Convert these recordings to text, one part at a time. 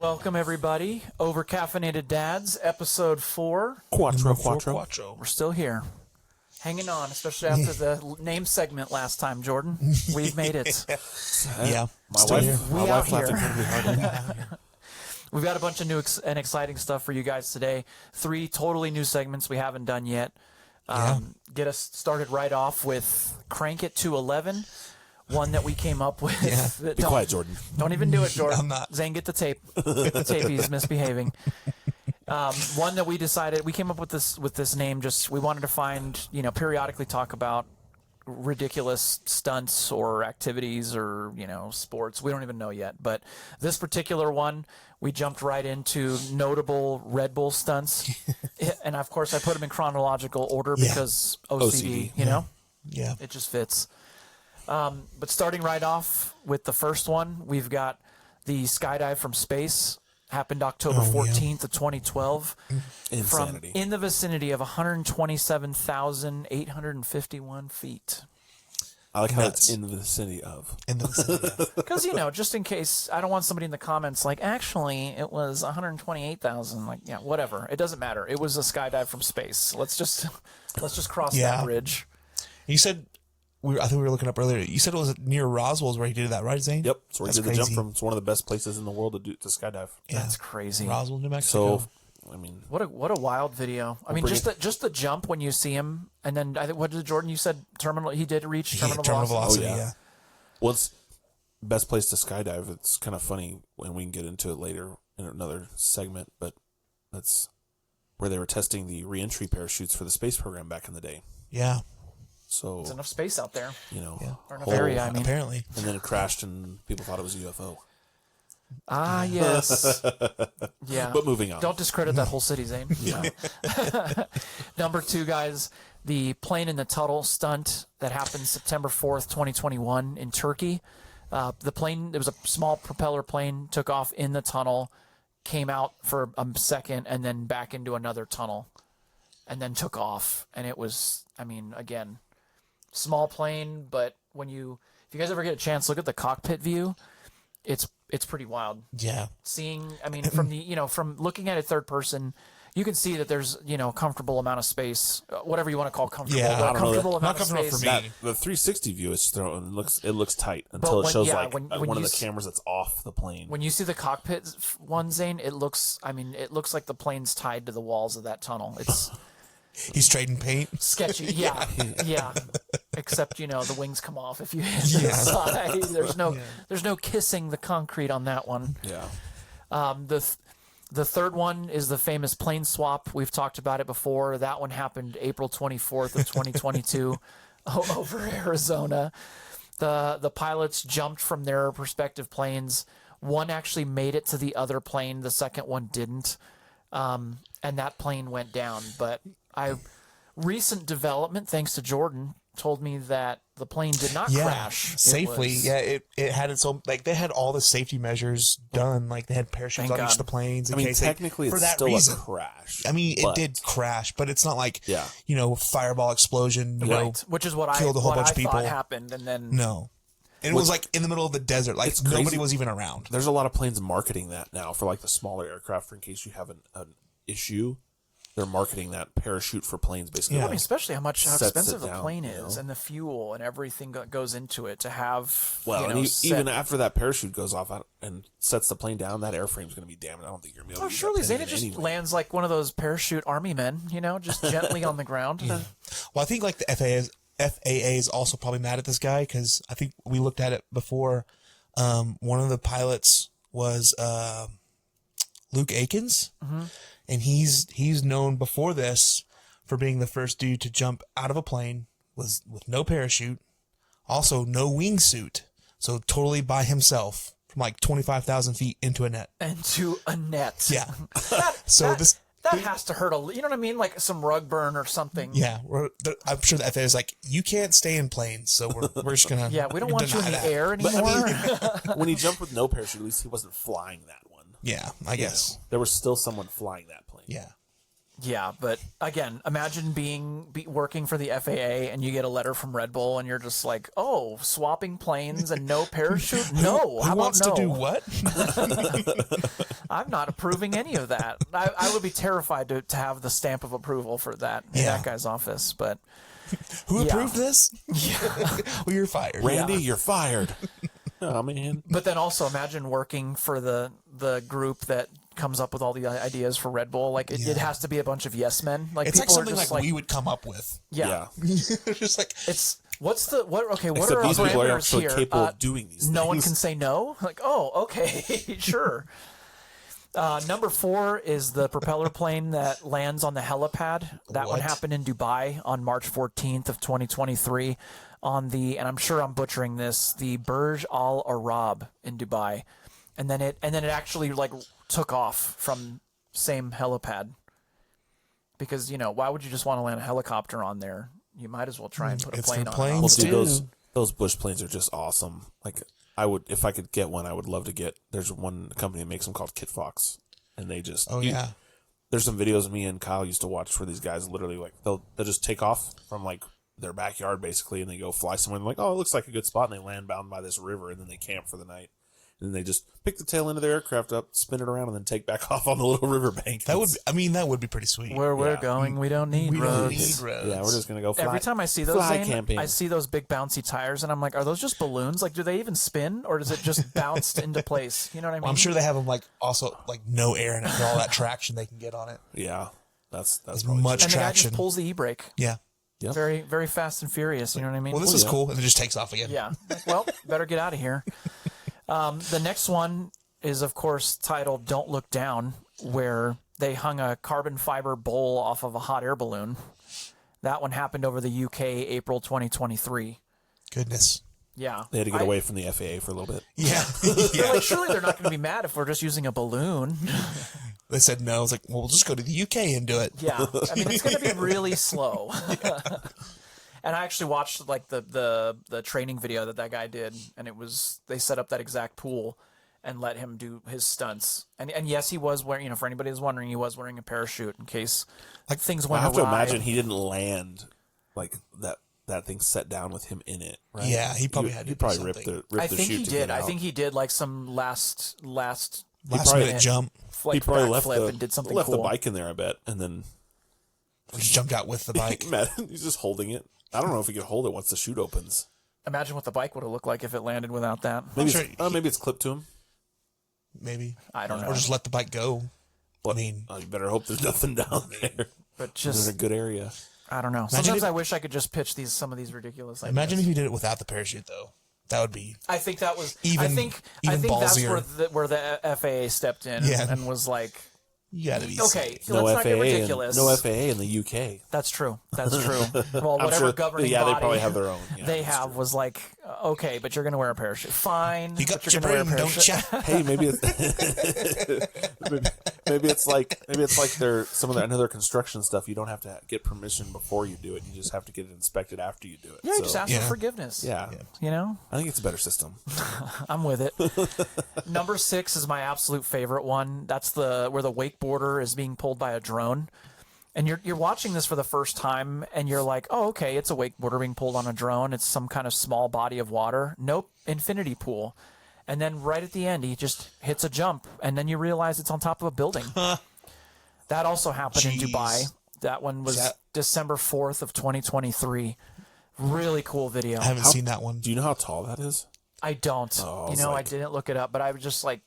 Welcome, everybody. Over-Caffeinated Dads, episode 4. Quattro. We're still here. Hanging on, especially after the name segment last time, Jordan. We've made it. Yeah. My wife laughed here. Incredibly hard. We've got a bunch of new and exciting stuff for you guys today. 3 totally new segments we haven't done yet. Get us started right off with Crank It to 11. One that we came up with. Yeah. Be quiet, Jordan. Don't even do it, Jordan. I'm not. Zane, get the tape. Get the tape. He's misbehaving. One that we decided, we came up with this name. Just we wanted to find, periodically talk about ridiculous stunts or activities or sports. We don't even know yet. But this particular one, we jumped right into notable Red Bull stunts, and of course I put them in chronological order because OCD. Yeah. It just fits. But starting right off with the first one, we've got the skydive from space. Happened October 14th of 2012. Insanity. From in the vicinity of 127,851 feet. I like how it's in the vicinity of. Because, just in case, I don't want somebody in the comments like, actually, it was 128,000. Like, yeah, whatever. It doesn't matter. It was a skydive from space. Let's just cross that bridge. You said... I think we were looking up earlier. You said it was near Roswell's where he did that, right, Zane? Yep. So where he did the jump from. It's one of the best places in the world to skydive. Yeah. That's crazy. Roswell, New Mexico. So, I mean, what a wild video. I mean, just the jump when you see him, and then I think what did Jordan? You said terminal. He did reach terminal velocity. Oh yeah. Once best place to skydive. It's kind of funny, and we can get into it later in another segment. But that's where they were testing the reentry parachutes for the space program back in the day. Yeah. So there's enough space out there, or enough area. I mean, apparently, and then it crashed, and people thought it was a UFO. Ah, yes, yeah. But moving on. Don't discredit that whole city, Zane. Yeah. Number 2, guys, the plane in the Tuttle stunt that happened September 4th, 2021, in Turkey. The plane, it was a small propeller plane, took off in the tunnel, came out for a second, and then back into another tunnel, and then took off. And it was, again. Small plane, but if you guys ever get a chance, look at the cockpit view. It's pretty wild. Yeah. Seeing, from the from looking at it third person, you can see that there's a comfortable amount of space, whatever you want to call comfortable. Yeah, but a comfortable amount not of comfortable space. for me. The 360 view is thrown. It looks tight until it shows when one of the cameras that's off the plane. When you see the cockpit one, Zane, it looks like the plane's tied to the walls of that tunnel. It's he's trading paint. Sketchy, yeah. Except the wings come off if you hit the side. There's no kissing the concrete on that one. Yeah. The third one is the famous plane swap. We've talked about it before. That one happened April 24th of 2022 over Arizona. The pilots jumped from their respective planes. One actually made it to the other plane. The second one didn't. And that plane went down. But recent development, thanks to Jordan, told me that the plane did not crash safely. It had its own, they had all the safety measures done. They had parachutes on each of the planes. Technically it's still a crash. It did crash, but it's not fireball explosion, which is what killed a whole bunch of thought people. Happened, and then no. And it was in the middle of the desert. Nobody was even around. There's a lot of planes marketing that now for the smaller aircraft for in case you have an issue. They're marketing that parachute for planes, basically. Yeah. Especially how expensive the plane is, and the fuel and everything that goes into it to have. Well, even after that parachute goes off and sets the plane down, that airframe's going to be damaged. I don't think you're going to be able to. Surely Zane just lands like one of those parachute army men, just gently on the ground. Yeah. Well, I think the FAA is also probably mad at this guy because I think we looked at it before. One of the pilots was Luke Akins. Mm-hmm. And he's known before this for being the first dude to jump out of a plane with no parachute, also no wingsuit, so totally by himself from 25,000 feet into a net. Into a net. Yeah. That has to hurt you know what I mean? Like some rug burn or something. Yeah, I'm sure the FAA is you can't stay in planes, so we're just gonna. Yeah, we don't want you in the air anymore. When he jumped with no parachute, at least he wasn't flying that one. Yeah, I guess there was still someone flying that plane. Yeah. Yeah, but again, imagine working for the FAA and you get a letter from Red Bull and you're just like, oh, swapping planes and no parachute? No. Who wants to do what? I'm not approving any of that. I would be terrified to have the stamp of approval for that in that guy's office. But who approved this? Yeah. Well, you're fired. Randy, you're fired. Oh, man. But then also imagine working for the group that comes up with all the ideas for Red Bull. Like it has to be a bunch of yes men. Like it's like people something are just like we would come up with. Yeah. Just like It's what are our these people are parameters actually here? capable of doing these No one things. can say no. Like, oh, okay, sure. Number 4 is the propeller plane that lands on the helipad. That one What? happened in Dubai on March 14th of 2023 on the, and I'm sure I'm butchering this, the Burj Al Arab in Dubai. And then it actually like took off from same helipad. Because, why would you just want to land a helicopter on there? You might as well try and put a It's plane for on. planes. Well, dude, too. those Bush planes are just awesome. Like if I could get one, I would love to get. There's one company that makes them called Kit Fox, and they just There's some videos me and Kyle used to watch where these guys literally like they'll just take off from like their backyard basically, and they go fly somewhere. And they're like, oh, it looks like a good spot, and they land bound by this river, and then they camp for the night. And then they just pick the tail end of their aircraft up, spin it around, and then take back off on the little riverbank. that would be pretty sweet. Where we're going, we don't need roads. Yeah, we're just gonna go fly. Every time I see those, fly Zane, camping. I see those big bouncy tires, and I'm like, are those just balloons? Like, do they even spin, or does it just bounce into place? You know what I mean? I'm sure they have them like also like no air in it for all that traction they can get on it. Yeah, that's As probably much true. And the guy traction. just pulls the e-brake. Yeah. Yep. Very, very fast and furious. You know what I mean? Well, this is cool, and it just takes off again. Yeah. Well, better get out of here. The next one is, of course, titled "Don't Look Down," where they hung a carbon fiber bowl off of a hot air balloon. That one happened over the UK, April 2023. Goodness. Yeah. They had to get away from the FAA for a little bit. Yeah. They're like, surely they're not going to be mad if we're just using a balloon. They said no. I was like, well, we'll just go to the UK and do it. Yeah, I mean it's going to be really slow. And I actually watched like the training video that guy did, and they set up that exact pool and let him do his stunts. And yes, he was wearing. For anybody who's wondering, he was wearing a parachute in case like things went I have awry. to imagine he didn't land like that thing set down with him in it. Right? Yeah, he probably had to He do probably ripped something. the I chute think he to did. get I out. think he did like some last Last probably- minute jump. like he probably left backflip and did something left cool. the bike in there, I bet, and then Just jumped out with the bike. he's just holding it. I don't know if he could hold it once the chute opens. Imagine what the bike would have looked like if it landed without that. Maybe sure maybe it's clipped to him. Maybe. I don't know. Or just let the bike go. But, I mean, you better hope there's nothing down there. But It's in just a good area. I don't know. Imagine Sometimes if- I wish I could just pitch some of these ridiculous ideas. imagine if you did it without the parachute, though. That would be. I think that was. Even- I think even that's ballsier. where the FAA stepped in and was like, You gotta be. okay, safe. No let's not FAA, get ridiculous. no FAA in the UK. That's true. That's true. Well, I'm whatever sure. governing Yeah, body they probably have their own. Yeah, they that's have was like, okay, but you're going to wear a parachute. Fine. You got but your you're gonna brain, wear a don't parachute. you? Hey, maybe it's maybe it's like they're some of their construction stuff. You don't have to get permission before you do it. You just have to get it inspected after you do it. Yeah, you just ask Yeah. for forgiveness. Yeah, You know, I think it's a better system. I'm with it. Number 6 is my absolute favorite one. That's where the wakeboarder is being pulled by a drone. And you're watching this for the first time, and you're like, oh, okay, it's a wakeboarder being pulled on a drone. It's some kind of small body of water. Nope, infinity pool. And then right at the end, he just hits a jump, and then you realize it's on top of a building. That also happened in Jeez. Dubai. That one was December 4th of 2023. Really cool video. I haven't seen that one. Do you know how tall that is? I don't. Oh, I didn't look it up, but I was just like,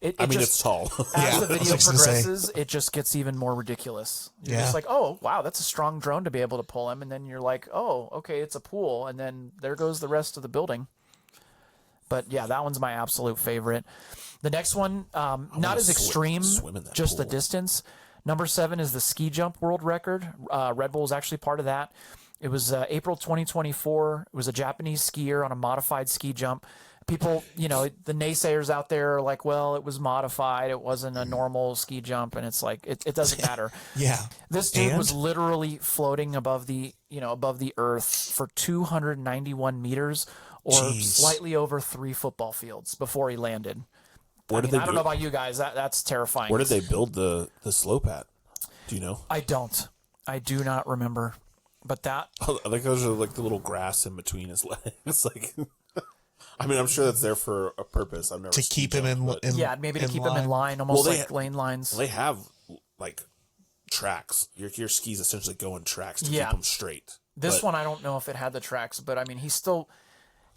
It's tall. as the I was video just gonna say. progresses, it just gets even more ridiculous. You're Yeah. just like, oh, wow, that's a strong drone to be able to pull him. And then you're like, oh, okay, it's a pool. And then there goes the rest of the building. But yeah, that one's my absolute favorite. The next one, not as extreme, swim in that just the pool. distance. Number 7 is the ski jump world record. Red Bull was actually part of that. It was April 2024. It was a Japanese skier on a modified ski jump. People, the naysayers out there are like, well, it was modified. It wasn't a normal ski jump. And it's like, it doesn't matter. Yeah. This dude And? was literally floating above the earth for 291 meters or Jeez. slightly over 3 football fields before he landed. Where I did mean, they I don't know about you guys. That's terrifying. Where did they build the slope at? Do you know? I don't. I do not remember. But that... I think those are like the little grass in between his legs. Like, I mean, I'm sure that's there for a purpose. I've never To seen keep him them, in Yeah, maybe to keep him in line. line, almost Well, like lane lines. They have like tracks. Your skis essentially go in tracks to Yeah. keep them straight. This But- one, I don't know if it had the tracks, but I mean, he still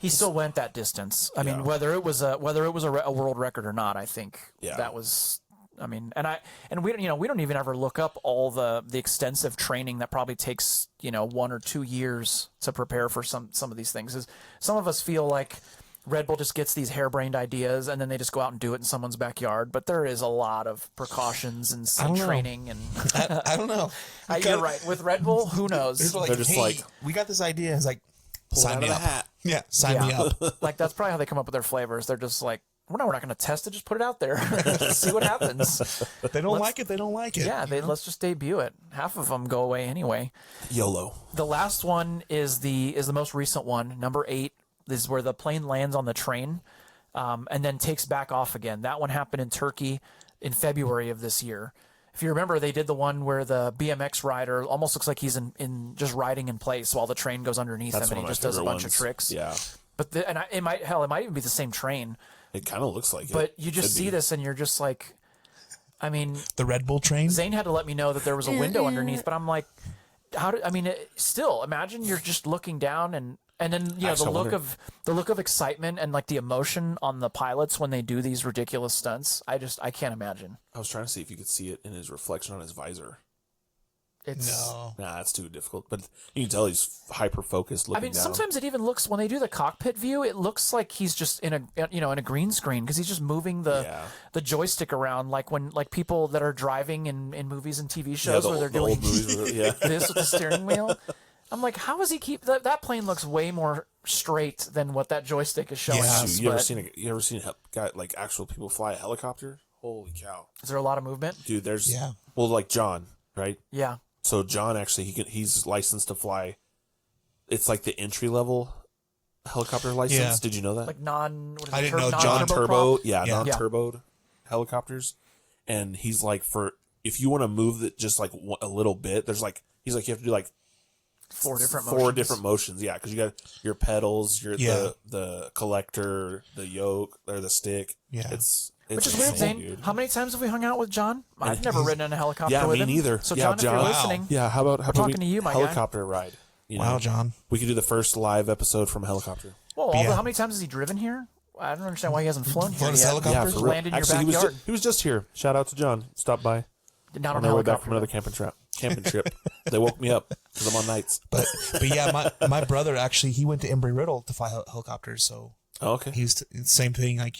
went that distance. I mean, whether it was a world record or not, I think that was. I mean, and we don't even ever look up all the extensive training that probably takes 1 or 2 years to prepare for some of these things. Is some of us feel like Red Bull just gets these harebrained ideas and then they just go out and do it in someone's backyard, but there is a lot of precautions and some training and. I don't know. You're right. With Red Bull, who knows? They're just like, we got this idea. It's like, sign me up. Yeah, sign me up. Like that's probably how they come up with their flavors. They're just like, we're not going to test it. Just put it out there, see what happens. If they don't like it, they don't like it. Yeah, let's just debut it. Half of them go away anyway. YOLO. The last one is the most recent one, number 8. This is where the plane lands on the train, and then takes back off again. That one happened in Turkey in February of this year. If you remember, they did the one where the BMX rider almost looks like he's in just riding in place while the train goes underneath him, and he just does a bunch of tricks. Yeah, but it might even be the same train. It kind of looks like it. But you just see this and you're just like, I mean, the Red Bull train. Zane had to let me know that there was a window underneath, but I'm like, still imagine you're just looking down and then the look of excitement and like the emotion on the pilots when they do these ridiculous stunts. I can't imagine. I was trying to see if you could see it in his reflection on his visor. No. Nah, that's too difficult. But you can tell he's hyper focused. Looking down. Sometimes it even looks, when they do the cockpit view, it looks like he's just in a green screen because he's just moving the joystick around like people that are driving in movies and TV shows where they're doing old movies this with the steering wheel. I'm like, how does he keep that plane looks way more straight than what that joystick is showing us. You ever seen actual people fly a helicopter? Holy cow! Is there a lot of movement? Dude, there's like John, right? Yeah. So John actually he's licensed to fly. It's like the entry level helicopter license. Yeah. Did you know that? Like I didn't know John non-turbo. Yeah. Non-turboed helicopters. And he's like, if you want to move it just like a little bit, he's like you have to do like four different motions. Yeah, because you got your pedals, the collector, the yoke or the stick. Yeah. Which is weird, Zane. Dude. How many times have we hung out with John? I've never ridden in a helicopter with him. Yeah, me neither. So John, if you're listening, how about talking to you, my guy. helicopter ride? Wow, John. We could do the first live episode from a helicopter. Well, how many times has he driven here? I don't understand why he hasn't flown here yet. Helicopter? Yeah, Just for real. landed in your Actually, backyard. he was just here. Shout out to John. Stopped by. Not on on their way back helicopter. from another camping trip. They woke me up because I'm on nights. But yeah, my brother actually, he went to Embry-Riddle to fly helicopters. So okay, he's same thing. Like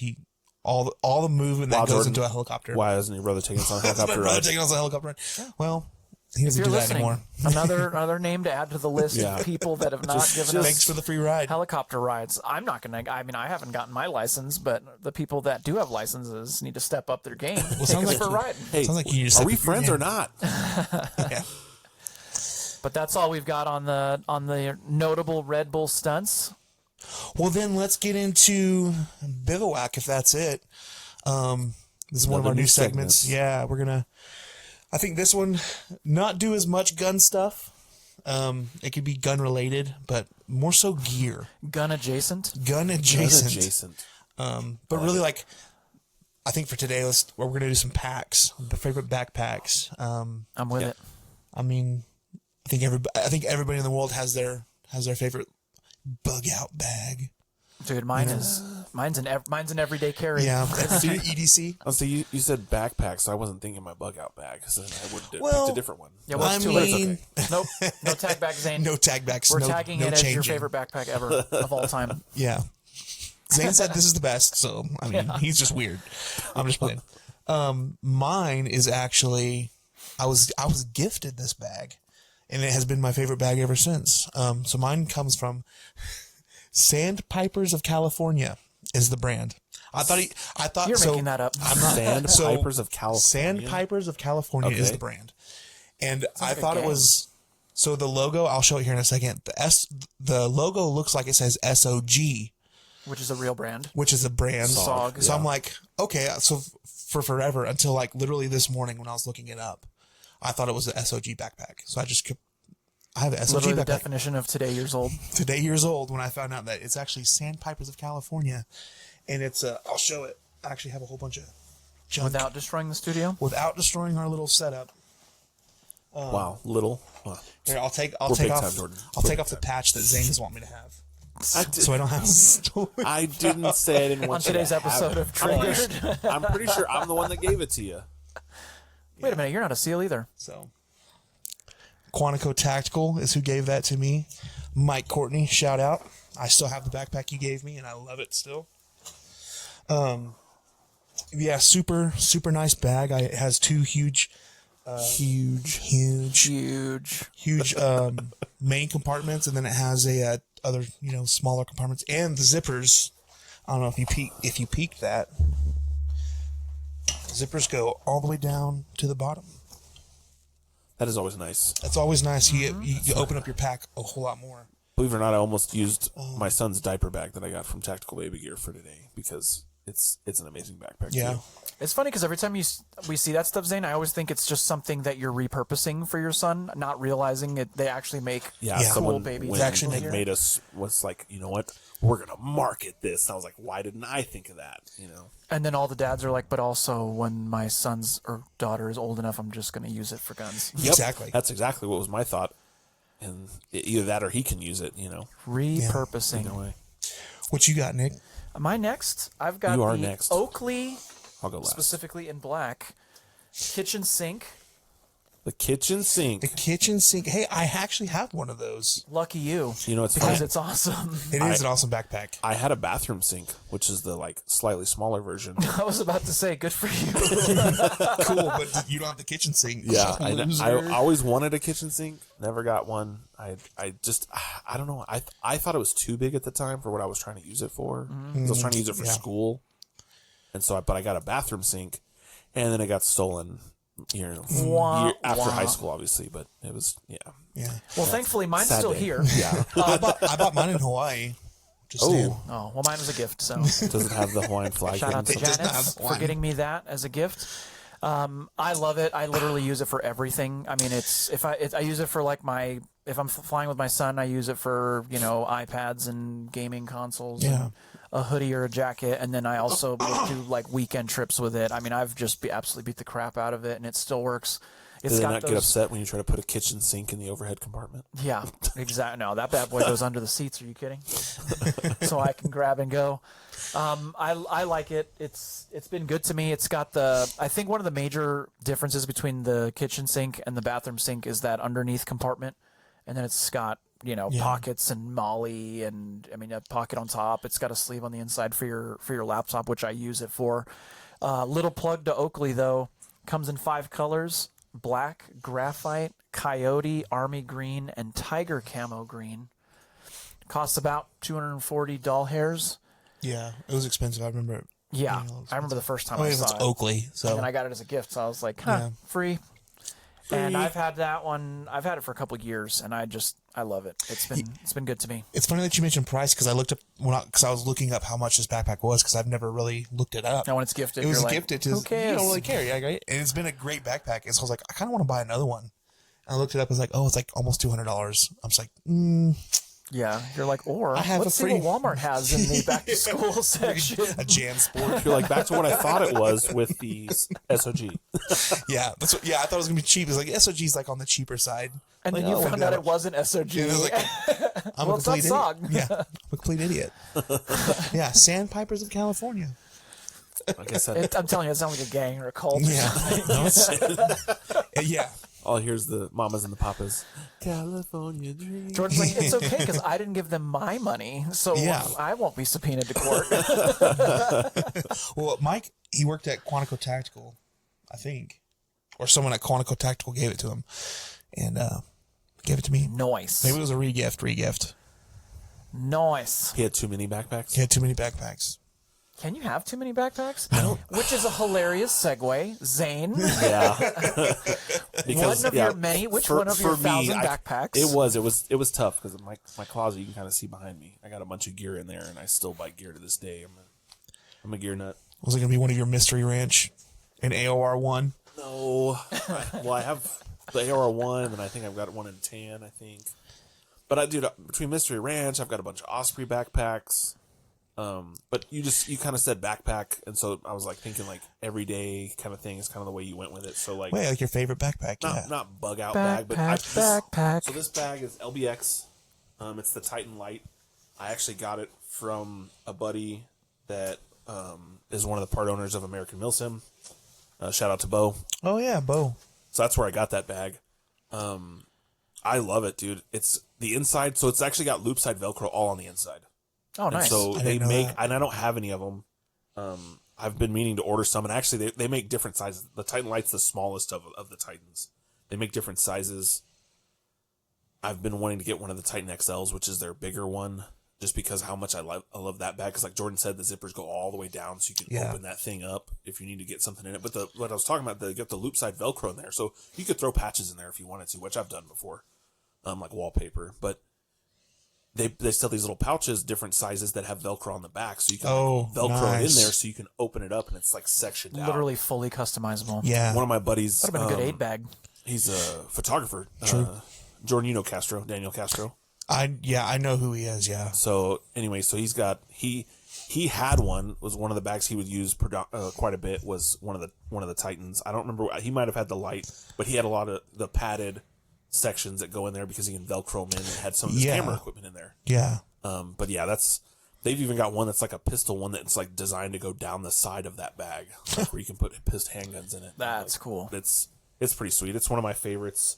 all the movement that goes into a helicopter. Why isn't your brother taking us on a My helicopter brother ride? taking us on a helicopter ride. Well, he If doesn't you're do that listening, anymore. another name to add to the list of people that have not given us Thanks for the free ride. helicopter rides. I'm not gonna. I mean, I haven't gotten my license, but the people that do have licenses need to step up their game. Take sounds us like for a ride. Hey, Sounds like you need to are step we up your friends game. or not? Yeah. But that's all we've got on the notable Red Bull stunts. Well, then let's get into Bivouac if that's it. This is one of Another our new new segments. segments. Yeah, we're gonna. I think this one not do as much gun stuff. It could be gun related, but more so gear, Gun adjacent. gun adjacent. Adjacent. But really, like, I think for today, we're gonna do some packs, the favorite backpacks. I'm with it. I mean, I think everybody in the world has their favorite bug out bag. Dude, mine's an everyday carry. Yeah, EDC. Oh, so you said backpack, so I wasn't thinking my bug out bag because then I would have Well, picked a different one. Yeah, well, it's too late. Nope, no tag back, Zane. No tag backs. We're no, tagging no it as your changing. favorite backpack ever of all time. Yeah. Zane said this is the best, so I mean he's just weird. I'm just playing. Mine is actually I was gifted this bag, and it has been my favorite bag ever since. So mine comes from Sandpipers of California is the brand. I thought You're so, making that up. I'm not Sandpipers of California. Sandpipers of California is Okay. the brand, and I like a thought it gang. was. So the logo, I'll show it here in a second. The logo looks like it says SOG, Which is a real brand. which is a brand. Sog, So I'm like, okay, so for forever until like literally this morning when I was looking it up, I thought it was an SOG backpack. So I have an SOG Literally the backpack. definition of today years old. Today years old when I found out that it's actually Sandpipers of California. And it's, I'll show it. I actually have a whole bunch of junk. Without destroying the studio? Without destroying our little setup. Wow, little. Wow. Here, I'll take big off time, Jordan. I'll take off the patch that Zane doesn't want me to have. So I don't have to I didn't say I didn't want On you today's to have episode it. of Triggered. I'm pretty sure I'm the one that gave it to you. Wait a minute, you're not a SEAL either. So Quantico Tactical is who gave that to me. Mike Courtney, shout out. I still have the backpack you gave me and I love it still. Yeah, super nice bag. It has two huge main compartments, and then it has a other smaller compartments and the zippers. I don't know if you peek that. Zippers go all the way down to the bottom. That is always nice. That's always nice. You open up your pack a whole lot more. Believe it or not, I almost used my son's diaper bag that I got from Tactical Baby Gear for today because it's an amazing backpack. Yeah. Too. It's funny because every time we see that stuff, Zane, I always think it's just something that you're repurposing for your son, not realizing it. They actually make Someone baby went actually and made us was like, you know what, we're gonna market this. And I was like, why didn't I think of that? And then all the dads are like, but also when my son's or daughter is old enough, I'm just going to use it for guns. Yep. Exactly. That's exactly what was my thought. And either that or he can use it. Repurposing. Either way. What you got, Nick? My next, I've got You are the next. Oakley, I'll go last. specifically in black, kitchen sink. The kitchen sink. The kitchen sink. Hey, I actually have one of those. Lucky you. You know, it's because funny. it's awesome. It is an awesome backpack. I had a bathroom sink, which is the slightly smaller version. I was about to say, good for you. Cool, but you don't have the kitchen sink. Yeah, I Loser. always wanted a kitchen sink. Never got one. I don't know. I thought it was too big at the time for what I was trying to use it for. 'Cause I was trying to use it for school, and so but I got a bathroom sink, and then it got stolen. After high school, obviously, but it was Yeah. Well, thankfully, mine's Sad still day. here. Yeah. I bought mine in Hawaii. Just saying. Oh, well, mine was a gift, so Doesn't have the Hawaiian flag. shout out to It does not Janice have one. for getting me that as a gift. I love it. I literally use it for everything. I mean, I use it for if I'm flying with my son, I use it for iPads and gaming consoles. Yeah. And a hoodie or a jacket, and then I also do weekend trips with it. I mean, I've just absolutely beat the crap out of it, and it still works. Did they not get upset when you try to put a kitchen sink in the overhead compartment? Yeah, exactly. No, that bad boy goes under the seats. Are you kidding? So I can grab and go. I like it. It's been good to me. It's got I think one of the major differences between the kitchen sink and the bathroom sink is that underneath compartment, and then it's got pockets and molly, and a pocket on top. It's got a sleeve on the inside for your laptop, which I use it for. Little plug to Oakley though, comes in 5 colors: black, graphite, coyote, army green, and tiger camo green. Costs about 240 doll hairs. Yeah, it was expensive. I remember it. Yeah, being a little I remember the first time Oh, I yeah, saw it's it. Oakley. So And I got it as a gift, so I was like, Yeah. free. And I've had that one. I've had it for a couple of years, and I love it. It's been good to me. it's funny that you mentioned price because I looked up because I was looking up how much this backpack was because I've never really looked it up. Now when it's gifted, It was you're like, gifted to who cares? You don't really care. Yeah, right? And it's been a great backpack. And so I was like, I kind of want to buy another one. And I looked it up. I was like, oh, it's like almost $200. I was like, Yeah, you're like, or I have let's a see free- what Walmart has in the back to school section. a Jan Sport. You're like back to what I thought it was with the SOG. Yeah, I thought it was gonna be cheap. It's like SOG's like on the cheaper side. And Like, then you oh, found out it wasn't SOG. And I was like, I'm Well, a it's not complete SOG. idiot. Yeah, I'm a complete idiot. Yeah, Sandpipers of California. Like I said, I'm telling you, it sounds like a gang or a cult. Yeah, no, yeah. all here's the mamas and the papas. California dream. Jordan's like, it's okay because I didn't give them my money, so Yeah. I won't be subpoenaed to court. Well, Mike, he worked at Quantico Tactical, I think, or someone at Quantico Tactical gave it to him, and gave it to me. Nice. Maybe it was a regift. Nice. He had too many backpacks. He had too many backpacks. Can you have too many backpacks? Which is a hilarious segue. Zane, Yeah. one of your many, which one of your 1,000 backpacks? It was tough because my closet, you can kind of see behind me. I got a bunch of gear in there, and I still buy gear to this day. I'm a gear nut. Was it going to be one of your Mystery Ranch and AOR 1? No. I have the AR-1, and then I think I've got one in tan, I think. But between Mystery Ranch, I've got a bunch of Osprey backpacks. But you kind of said backpack, and so I was like thinking like everyday kind of thing is kind of the way you went with it. So like, wait, like your favorite backpack? Not bug out bag, but backpack. So this bag is LBX. It's the Titan Light. I actually got it from a buddy that is one of the part owners of American Milsim. Shout out to Bo. Oh yeah, Bo. So that's where I got that bag. I love it, dude. It's the inside, so it's actually got loop side Velcro all on the inside. Oh, nice. And so I they didn't know make, that. and I don't have any of them. I've been meaning to order some, and actually they make different sizes. The Titan Light's the smallest of the Titans. They make different sizes. I've been wanting to get one of the Titan XLs, which is their bigger one, just because how much I love that bag. Because like Jordan said, the zippers go all the way down, so you can open that thing up if you need to get something in it. But what I was talking about, they get the loop side Velcro in there, so you could throw patches in there if you wanted to, which I've done before, like wallpaper. But they sell these little pouches, different sizes that have Velcro on the back, so you can Velcro it in there, so you can open it up and it's like sectioned out. Literally fully customizable. Yeah. One of my buddies, That would have been a good aid bag. he's a photographer. True. Jordan, you know Daniel Castro. I know who he is. Yeah. So anyway, so he had was one of the bags he would use quite a bit, was one of the Titans. I don't remember, he might have had the Light, but he had a lot of the padded sections that go in there because he can Velcro them in, and had some of his camera equipment in there. Yeah. But yeah, they've even got one that's like a pistol one that's like designed to go down the side of that bag, like where you can put handguns in it. That's cool. It's pretty sweet. It's one of my favorites.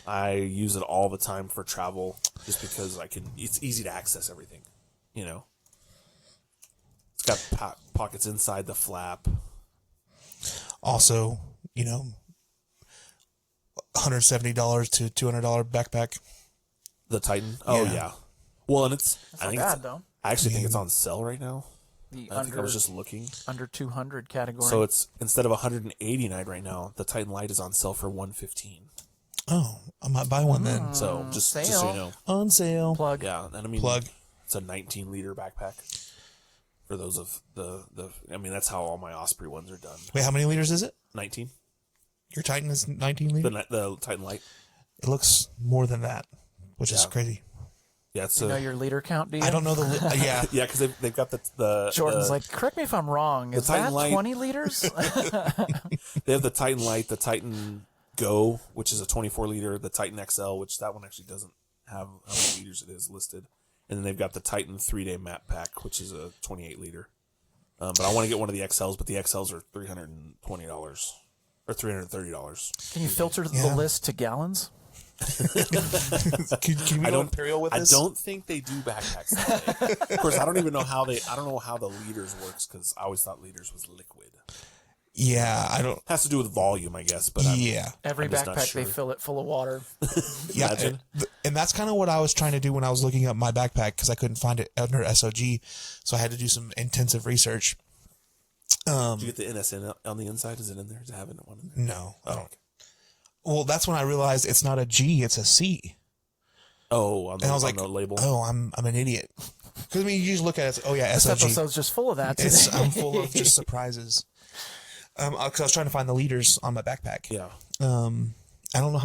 I use it all the time for travel, just because it's easy to access everything, you know. It's got pockets inside the flap. Also, you know, $170 to $200 backpack. The Titan. Oh yeah. Well, and That's not bad, though. I actually think it's on sale right now. I think I was just looking. Under 200 category. So it's, instead of $189 right now, the Titan Light is on sale for $115. Oh, I might buy one then. So just so you know. On sale. plug. Yeah, and I mean, Plug. it's a 19-liter backpack. For those of I mean, that's how all my Osprey ones are done. Wait, how many liters is it? 19. Your Titan is 19 liters? The Titan Light. It looks more than that, which is crazy. Yeah, it's You know your liter count, do you? I don't know the... yeah. yeah, because they've got the Jordan's like, correct me if I'm wrong. Is Titan that Light- 20 liters? They have the Titan Light, the Titan Go, which is a 24-liter, the Titan XL, which that one actually doesn't have how many liters it is listed. And then they've got the Titan 3-day map pack, which is a 28-liter. But I want to get one of the XLs, but the XLs are $320 or $330. Can you filter the list to gallons? Can we go Imperial with this? I don't think they do backpacks that way. Of course, I don't know how the liters works, because I always thought liters was liquid. Yeah, I don't... Has to do with volume, I guess. But Every I'm just not backpack, sure. they fill it full of water. Yeah, Imagine. and that's kind of what I was trying to do when I was looking up my backpack, because I couldn't find it under SOG, so I had to do some intensive research. Did you get the NSN on the inside? Is it in there? Does it have one in there? No. Oh, okay. Well, that's when I realized it's not a G, it's a C. Oh, on the, And I was like, the label. oh, I'm an idiot. Because, I mean, you just look at it, oh, yeah, This SOG. episode's just full of that today. I'm full of just surprises. Because I was trying to find the liters on my backpack. Yeah. I don't remember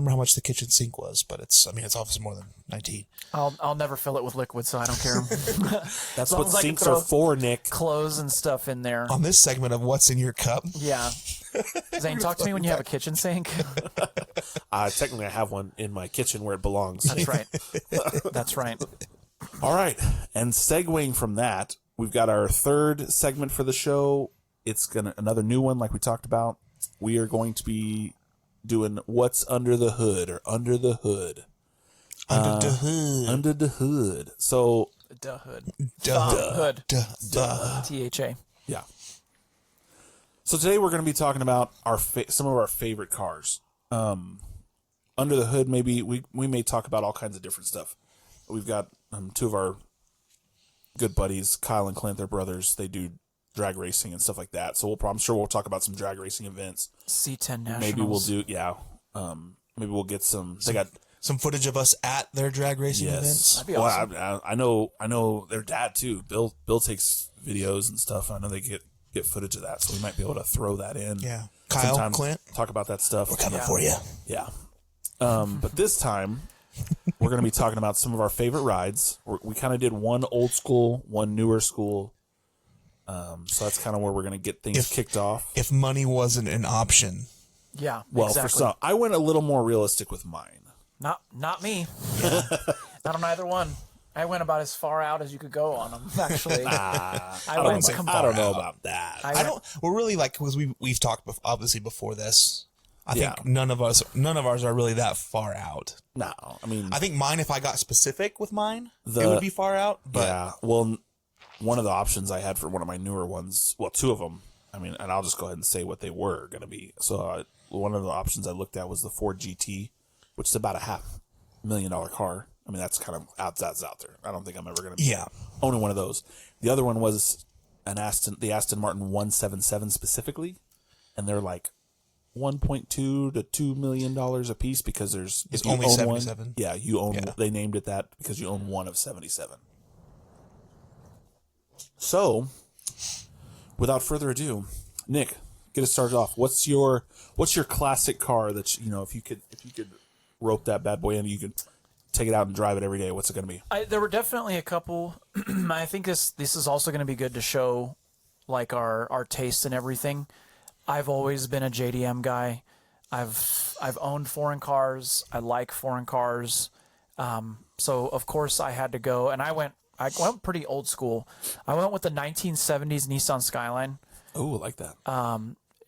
how much the kitchen sink was, but it's obviously more than 19. I'll never fill it with liquid, so I don't care. That's long what as I can sinks throw are for, Nick. Clothes and stuff in there. On this segment of What's in Your Cup, Yeah. Zane, talk to me when you have a kitchen sink. Technically, I have one in my kitchen where it belongs. That's right. That's right. All right. And segueing from that, we've got our third segment for the show. It's another new one, like we talked about. We are going to be doing What's Under the Hood, or Under the Hood. Under the hood. Under the Hood. So, Duh hood. Duh. Hood. Duh. THA. yeah. So today we're going to be talking about some of our favorite cars. Under the hood, maybe we may talk about all kinds of different stuff. We've got two of our good buddies, Kyle and Clint, they're brothers. They do drag racing and stuff like that. So I'm sure we'll talk about some drag racing events. C10 Nationals. Maybe we'll do, maybe we'll get some. They got some footage of us at their drag racing events. That'd be awesome. I know their dad too. Bill takes videos and stuff. I know they get get footage of that, so we might be able to throw that in. Yeah. Kyle, sometime, Clint, talk about that stuff. we're coming for you. Yeah. But this time, we're going to be talking about some of our favorite rides. We kind of did one old school, one newer school. So that's kind of where we're going to get things kicked off. If money wasn't an option. Yeah. Well, exactly. for some, I went a little more realistic with mine. Not me. Not on either one. I went about as far out as you could go on them. Actually, I don't know about that. We're really like, because we've talked obviously before this. I think none of ours are really that far out. No, I mean, I think mine, if I got specific with mine, it would be far out. But yeah, well, one of the options I had for one of my newer ones, well, two of them. I mean, and I'll just go ahead and say what they were going to be. So one of the options I looked at was the Ford GT, which is about a $500,000 car. I mean, that's kind of that's out there. I don't think I'm ever going to be owning one of those. The other one was the Aston Martin 177 specifically, and they're like $1.2 to $2 million a piece because it's only 77. One, yeah, you own. Yeah. They named it that because you own one of 77. So, without further ado, Nick, get us started off. What's your classic car that if you could rope that bad boy in, you could take it out and drive it every day? What's it going to be? There were definitely a couple. I think this is also going to be good to show like our taste and everything. I've always been a JDM guy. I've owned foreign cars. I like foreign cars. So of course I had to go, and I went pretty old school. I went with the 1970s Nissan Skyline. Oh, I like that.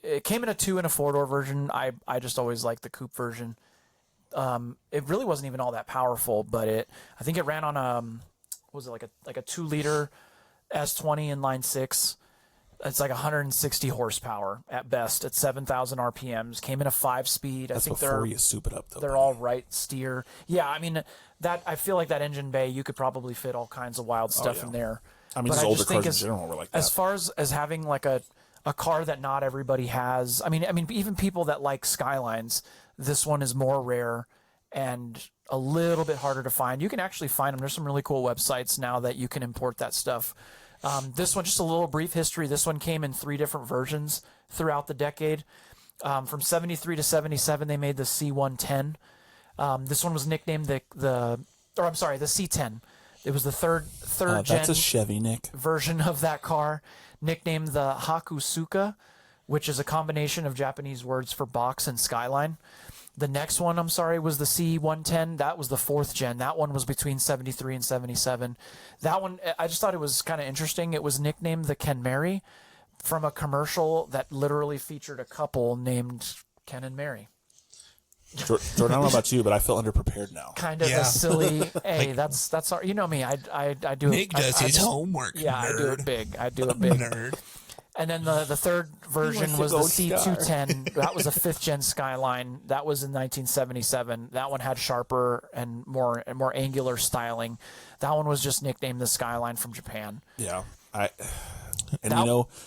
It came in a 2 and a 4-door version. I just always liked the coupe version. It really wasn't even all that powerful, but I think it ran on was it like a 2-liter S20 inline 6. It's like 160 horsepower at best at 7,000 RPMs. Came in a 5-speed. That's before you soup it up, though. They're all right steer. Yeah, I mean I feel like that engine bay, you could probably fit all kinds of wild stuff in there. I mean, older cars in general were like that. As far as having like a car that not everybody has. I mean, even people that like Skylines, this one is more rare and a little bit harder to find. You can actually find them. There's some really cool websites now that you can import that stuff. This one, just a little brief history. This one came in 3 different versions throughout the decade. From 73 to 77, they made the C110. This one was nicknamed the C10. It was the third gen. That's a Chevy, Nick. Version of that car, nicknamed the Hakusuka, which is a combination of Japanese words for box and skyline. The next one, was the C110. That was the 4th gen. That one was between 73 and 77. That one, I just thought it was kind of interesting. It was nicknamed the Ken Mary from a commercial that literally featured a couple named Ken and Mary. Jordan, I don't know about you, but I feel underprepared now. Kind of a silly. Hey, that's our. You know me. I do. Nick does his homework. Yeah, nerd. I do it big. Nerd. And then the third version was the C210. That was a 5th gen Skyline. That was in 1977. That one had sharper and more angular styling. That one was just nicknamed the Skyline from Japan. Yeah,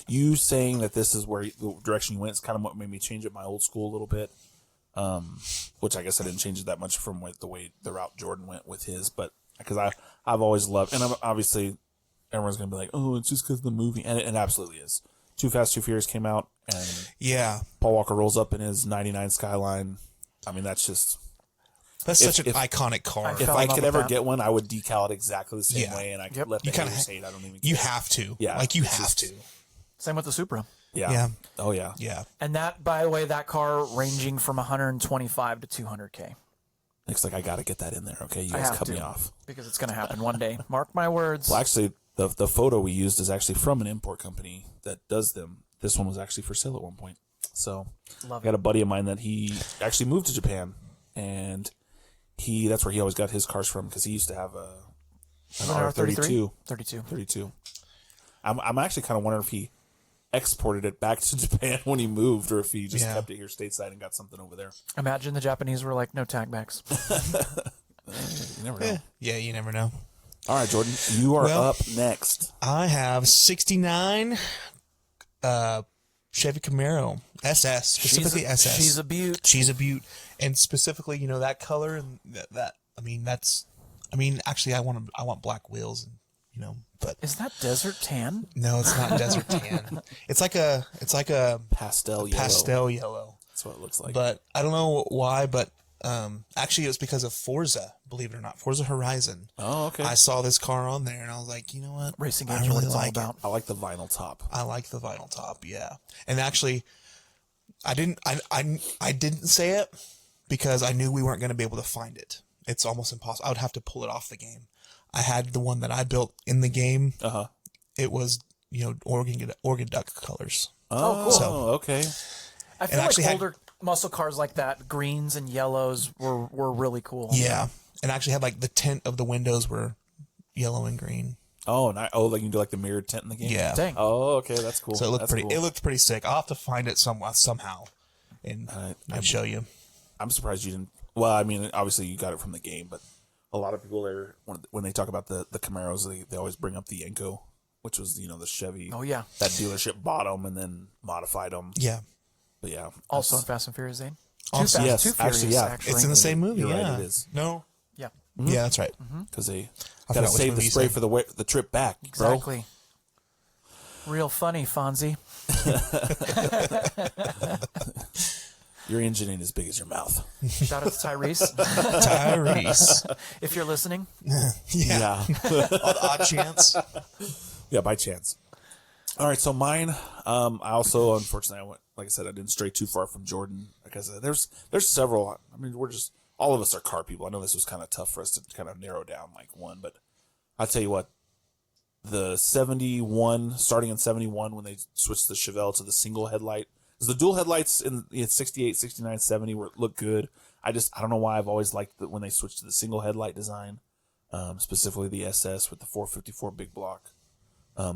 you saying that this is where the direction you went is kind of what made me change up my old school a little bit. Which I guess I didn't change it that much from the route Jordan went with his, but because I've always loved, and obviously everyone's gonna be like, oh, it's just because of the movie, and it absolutely is. Too Fast, Too Furious came out, and Paul Walker rolls up in his '99 Skyline. I mean, that's such an iconic car. If I could ever get one, I would decal it exactly the same way, and I could let the haters hate. I don't even. You have to. Yeah, like you have to. Same with the Supra. Yeah. Oh yeah. Yeah. And that, by the way, that car ranging from 125 to 200K. Looks like I got to get that in there. Okay, you guys cut me off because it's going to happen one day. Mark my words. Well, actually, the photo we used is actually from an import company that does them. This one was actually for sale at one point. So I got a buddy of mine that he actually moved to Japan, and that's where he always got his cars from because he used to have an R32. 32. I'm actually kind of wondering if he exported it back to Japan when he moved, or if he just kept it here stateside and got something over there. Imagine the Japanese were like, no tag backs. You never know. Yeah, you never know. All right, Jordan, you are up next. I have 69 Chevy Camaro SS, specifically SS. She's a beaut. She's a beaut, and specifically, that color and that. Actually, I want black wheels and But Is that desert tan? no, it's not desert tan. It's like a Pastel yellow. pastel yellow. That's what it looks like. But I don't know why, but actually it was because of Forza, believe it or not, Forza Horizon. Oh, okay. I saw this car on there and I was like, you know what? Racing I games are what really it's all like it. about. I like the vinyl top. I like the vinyl top, yeah. And actually, I didn't say it because I knew we weren't going to be able to find it. It's almost impossible. I would have to pull it off the game. I had the one that I built in the game. Uh-huh. It was, Oregon Duck colors. Oh, cool. So, okay. I feel actually like had- older muscle cars like that, greens and yellows, were really cool. Yeah. And actually had like the tint of the windows were yellow and green. Oh, and like you can do like the mirrored tent in the game? Yeah. Dang. Oh, okay. That's cool. So it looked That's pretty. cool. It looked pretty sick. I'll have to find it somehow, and I'd show you. I'm surprised you didn't. Well, I mean, obviously you got it from the game, but a lot of people there, when they talk about the Camaros, they always bring up the Yenko, which was the Chevy. Oh, yeah. That dealership bought them and then modified them. Yeah. But yeah. Also in Fast and Furious, Zane. Also- Too Fast, yes, Too Furious, actually, yeah. actually. It's in the same movie. You're yeah. right, it is. No. Yeah, Yeah, that's right. Because they I got to forgot which save the movie you spray said. for the trip back, bro. exactly. Real funny, Fonzie. Your engine ain't as big as your mouth. Shout out to Tyrese. Tyrese. If you're listening. Yeah. On the odd chance. Yeah, by chance. All right, so mine. I also, unfortunately, like I said, I didn't stray too far from Jordan because there's several. I mean, all of us are car people. I know this was kind of tough for us to kind of narrow down like one, but I'll tell you what. The 71, starting in 71, when they switched the Chevelle to the single headlight, because the dual headlights in 68, 69, 70 look good. I don't know why I've always liked that when they switched to the single headlight design, specifically the SS with the 454 big block.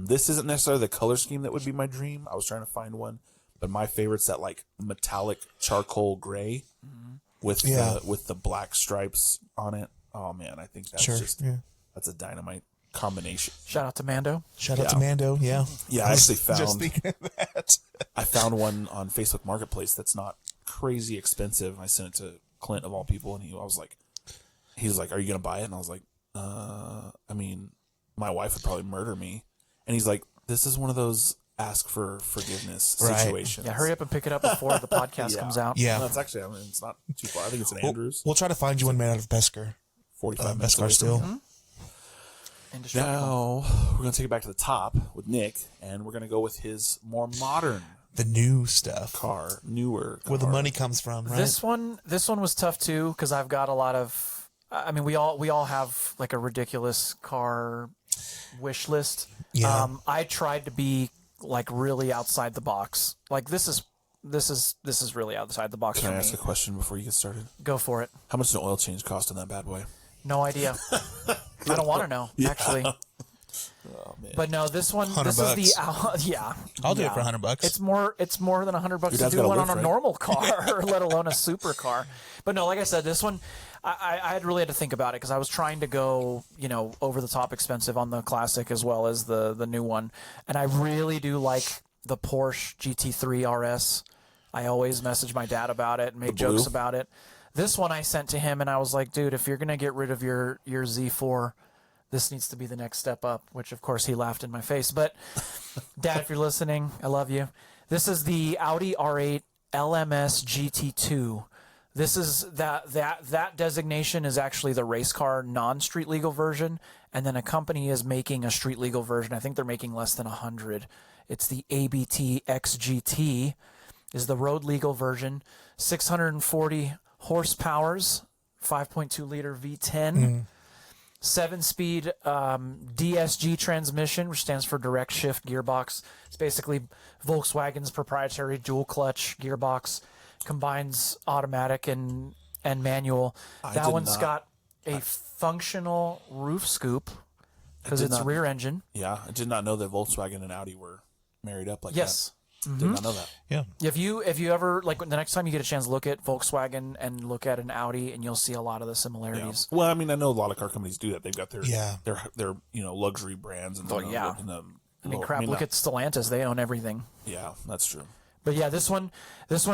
This isn't necessarily the color scheme that would be my dream. I was trying to find one, but my favorite's that like metallic charcoal gray with the black stripes on it. Oh man, I think that's that's a dynamite combination. Shout out to Mando. Shout out to Mando. Yeah. Yeah, I actually Just found thinking of that. I found one on Facebook Marketplace that's not crazy expensive. I sent it to Clint of all people, and he was like, "Are you gonna buy it?" And I was like, I mean, my wife would probably murder me." And he's like, "This is one of those ask for forgiveness Right. situations." Yeah, hurry up and pick it up before the podcast comes out. Yeah. No, it's actually, I mean, it's not too far. I think it's an Andrews. We'll try to find you one made out of Beskar. 45 minutes Beskar away from steel. here. Indestructible. Now we're gonna take it back to the top with Nick, and we're gonna go with his more modern The new stuff. car, newer car. Where the money comes from, right? This one was tough too because I've got a lot of. I mean, we all have like a ridiculous car wish list. Yeah. I tried to be like really outside the box. Like this is really outside the box Can for I me. ask a question before you get started? Go for it. How much does an oil change cost on that bad boy? No idea. I don't want to know actually. Oh man. But no, this one. This $100. is the yeah. I'll do yeah. it for $100. It's more than $100 to dad's do got a one lift, on a right? normal car, let alone a supercar. But no, like I said, this one, I had really had to think about it because I was trying to go, over the top expensive on the classic as well as the new one, and I really do like the Porsche GT3 RS. I always message my dad about it and make blue? jokes about it. This one I sent to him, and I was like, dude, if you're gonna get rid of your Z4. This needs to be the next step up, which of course he laughed in my face. But Dad, if you're listening, I love you. This is the Audi R8 LMS GT2. This is that designation is actually the race car non-street legal version, and then a company is making a street legal version. I think they're making less than 100. It's the ABT XGT is the road legal version. 640 horsepowers, 5.2 liter V10. 7-speed DSG transmission, which stands for direct shift gearbox. It's basically Volkswagen's proprietary dual clutch gearbox, combines automatic and manual. That one's got a functional roof scoop because it's rear engine. Yeah, I did not know that Volkswagen and Audi were married up like Yes. that. Did not know that. Yeah. If you ever like the next time you get a chance, look at Volkswagen and look at an Audi, and you'll see a lot of the Yeah. similarities. Well, I mean, I know a lot of car companies do that. They've got their Yeah. their luxury brands and yeah. I mean, crap. Look at Stellantis; they own everything. Yeah, that's true. But yeah, this one,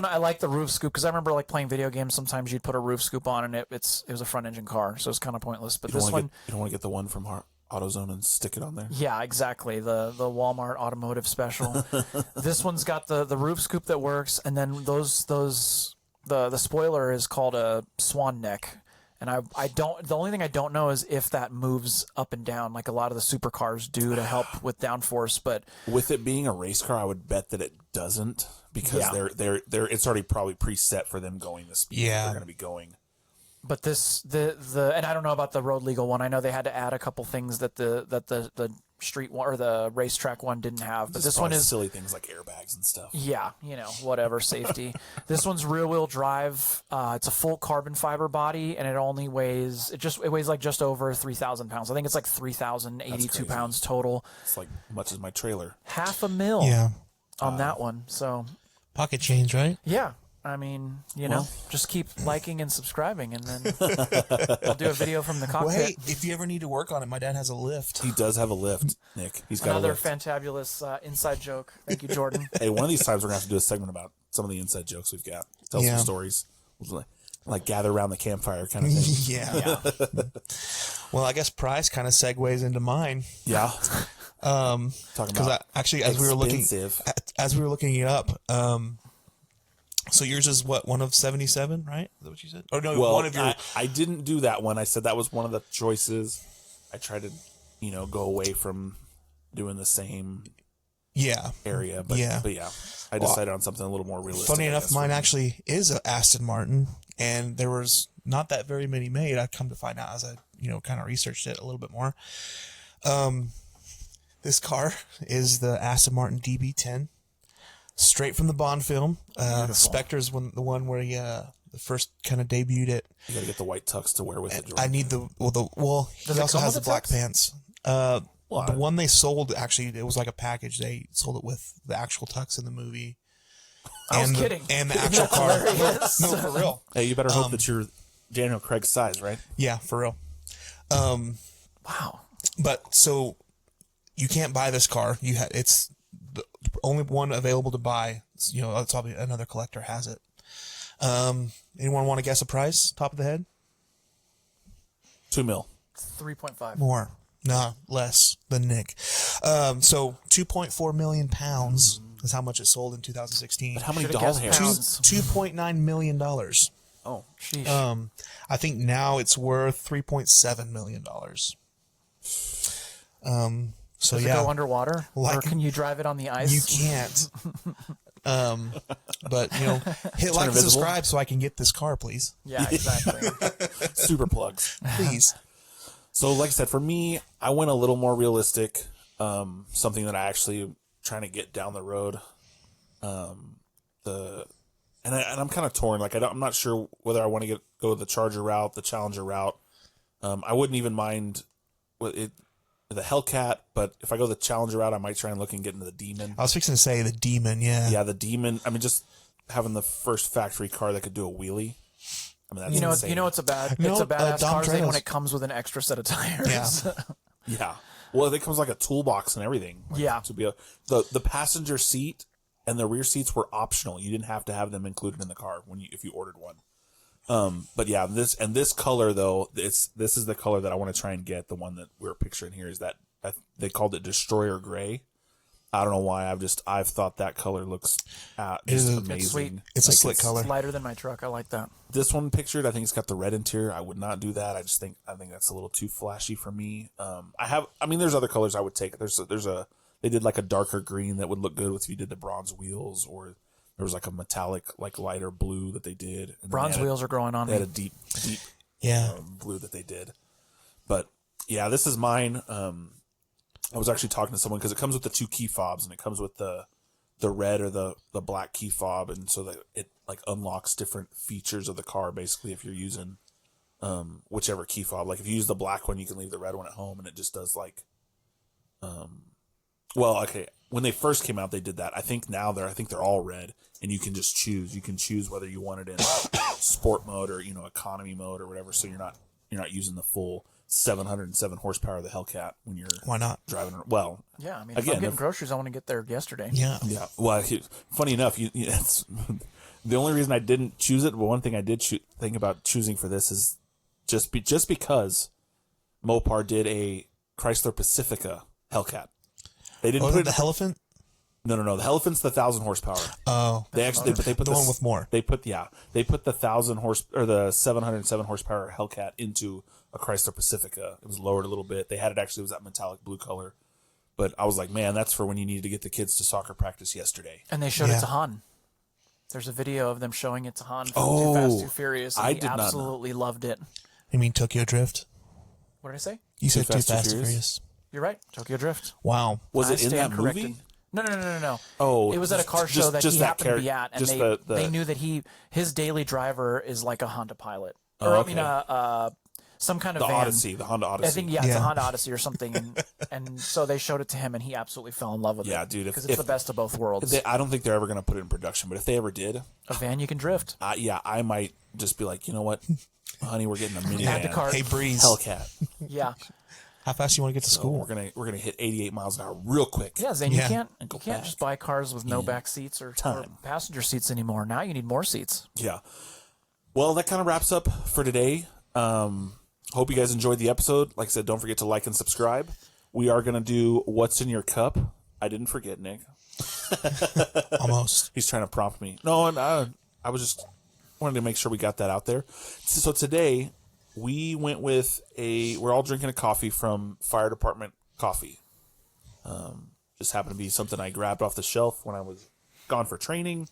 I like the roof scoop because I remember like playing video games. Sometimes you'd put a roof scoop on, and it was a front engine car, so it's kind of pointless. But this one, You don't want to get the one from AutoZone and stick it on there. Yeah, exactly. The Walmart automotive special. This one's got the roof scoop that works, and then the spoiler is called a swan neck. And the only thing I don't know is if that moves up and down like a lot of the supercars do to help with downforce. But with it being a race car, I would bet that it doesn't, because they're it's already probably preset for them going the speed they're going to be going. But and I don't know about the road legal one. I know they had to add a couple things that the street one or the racetrack one didn't have. But this one is silly things like airbags and stuff. Yeah, whatever safety. This one's rear wheel drive. It's a full carbon fiber body, and it weighs like just over 3,000 pounds. I think it's like 3,082 pounds total. It's like much as my trailer. $500,000 on that one. So pocket change, right? Yeah. I mean, just keep liking and subscribing, and then I'll do a video from the cockpit. Well, hey, if you ever need to work on it, my dad has a lift. He does have a lift, Nick. He's got another a lift. fantabulous inside joke. Thank you, Jordan. Hey, one of these times we're going to have to do a segment about some of the inside jokes we've got. Tell some stories. Like gather around the campfire kind of thing. Yeah. Well, I guess price kind of segues into mine. Yeah. Talking about actually, as we were looking it up, so yours is what, one of 77, right? Is that what you said? Or no, well, one of your. I didn't do that one. I said that was one of the choices. I tried to, go away from doing the same. Area, but yeah, I decided on something a little more realistic. Funny enough, mine actually is a Aston Martin, and there was not that very many made. I come to find out as I kind of researched it a little bit more. This car is the Aston Martin DB10. Straight from the Bond film. Spectre's the one where he the first kind of debuted it. You gotta get the white tux to wear with it. I need he also has the black pants. The one they sold, actually, it was like a package. They sold it with the actual tux in the movie. I was kidding. And the actual car. No, for real. Hey, you better hope that you're Daniel Craig's size, right? Yeah, for real. Wow. But so you can't buy this car. It's the only one available to buy. It's probably another collector has it. Anyone want to guess a price? Top of the head? $2 million. 3.5. More. No, less than Nick. So 2.4 million pounds is how much it sold in 2016. But how many doll hairs? $2.9 million. Oh, sheesh. I think now it's worth $3.7 million. So Does it go underwater, or can you drive it on the ice? You can't. But hit like and subscribe so I can get this car, please. Yeah, exactly. Super plugs, please. So, like I said, for me, I went a little more realistic. Something that I actually am trying to get down the road. I'm kind of torn. Like I'm not sure whether I want to go the Charger route, the Challenger route. I wouldn't even mind the Hellcat, but if I go the Challenger route, I might try and look and get into the Demon. I was fixing to say the Demon, yeah. Yeah, the Demon. I mean, just having the first factory car that could do a wheelie. I mean, that's insane. It's a badass car thing when it comes with an extra set of tires. Yeah. Yeah. Well, it comes like a toolbox and everything. To be the passenger seat and the rear seats were optional. You didn't have to have them included in the car if you ordered one. But yeah, this color though, this is the color that I want to try and get. The one that we're picturing here is that they called it Destroyer Gray. I don't know why. I've thought that color looks just amazing. It's sweet. It's a slick color. It's lighter than my truck. I like that. This one pictured, I think it's got the red interior. I would not do that. I think that's a little too flashy for me. There's other colors I would take. They did like a darker green that would look good if you did the bronze wheels, or there was like a metallic, like lighter blue that they did. And bronze wheels are growing on me. They had a deep blue that they did. But yeah, this is mine. I was actually talking to someone because it comes with the 2 key fobs, and it comes with the red or the black key fob, and so that it like unlocks different features of the car. Basically, if you're using whichever key fob, like if you use the black one, you can leave the red one at home, and it just does like. When they first came out, they did that. I think now they're all red, and you can just choose. You can choose whether you want it in sport mode or economy mode or whatever. So you're not using the full 707 horsepower of the Hellcat when you're driving. Well, yeah, I mean, if I'm getting groceries, I want to get there yesterday. Yeah. Well, funny enough, it's the only reason I didn't choose it. But one thing I did think about choosing for this is just because Mopar did a Chrysler Pacifica Hellcat. They didn't Oh, put the it. elephant? No. The Elephant's the 1,000 horsepower. Oh, They actually, but they put the one with more. They put the 1,000 horse or the 707 horsepower Hellcat into a Chrysler Pacifica. It was lowered a little bit. They had it actually, it was that metallic blue color. But I was like, man, that's for when you needed to get the kids to soccer practice yesterday. And they showed it Yeah. to Han. There's a video of them showing it to Han from Oh, Too Fast, Too Furious. And I he did not know. absolutely loved it. You mean Tokyo Drift? What did I say? You said Too Fast, Too Fast, Too Furious? Furious. You're right. Tokyo Drift. Wow. Was I it in that stand corrected. movie? No. Oh, It was at a car show that just he that happened to be at, and just they the- they knew that his daily driver is like a Honda Pilot, Oh, or okay. I mean, some kind of the van. Odyssey, the Honda Odyssey. I think it's a Yeah. Honda Odyssey or something, and so they showed it to him, and he absolutely fell in love with it. Yeah, dude, because if- it's the best of both worlds. I don't think they're ever going to put it in production, but if they ever did, A van you can drift. I might just be like, you know what, honey, we're getting a minivan. Add the cart. Hey, Breeze. Hellcat. Yeah, How fast you want to get to So school? we're gonna hit 88 miles an hour real quick. yeah, Zane. Yeah. You go can't back. just buy cars with no back seats or Time. passenger seats anymore. Now you need more seats. Yeah. Well, that kind of wraps up for today. Hope you guys enjoyed the episode. Like I said, don't forget to like and subscribe. We are gonna do What's in Your Cup. I didn't forget, Nick. Almost. He's trying to prompt me. No, and I was just wanted to make sure we got that out there. So today we went with we're all drinking a coffee from Fire Department Coffee. Just happened to be something I grabbed off the shelf when I was gone for training.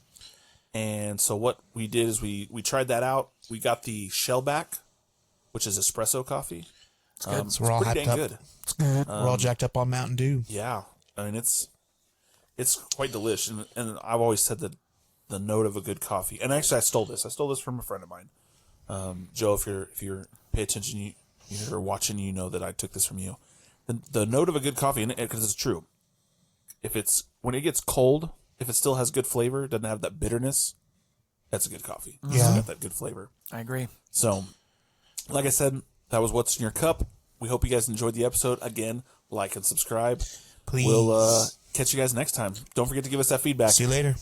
And so what we did is we tried that out. We got the Shellback, which is espresso coffee. It's good. So we're all pretty hyped dang up. good. It's good. We're all jacked up on Mountain Dew. Yeah, I mean it's quite delicious, and I've always said that the note of a good coffee. And actually, I stole this from a friend of mine, Joe. If you're pay attention, you're watching, you know that I took this from you. The note of a good coffee, and because it's true, when it gets cold, if it still has good flavor, doesn't have that bitterness, that's a good coffee. Yeah. It's got that good flavor. I agree. So, like I said, that was What's in Your Cup. We hope you guys enjoyed the episode. Again, like and subscribe. Please. We'll catch you guys next time. Don't forget to give us that feedback. See you later.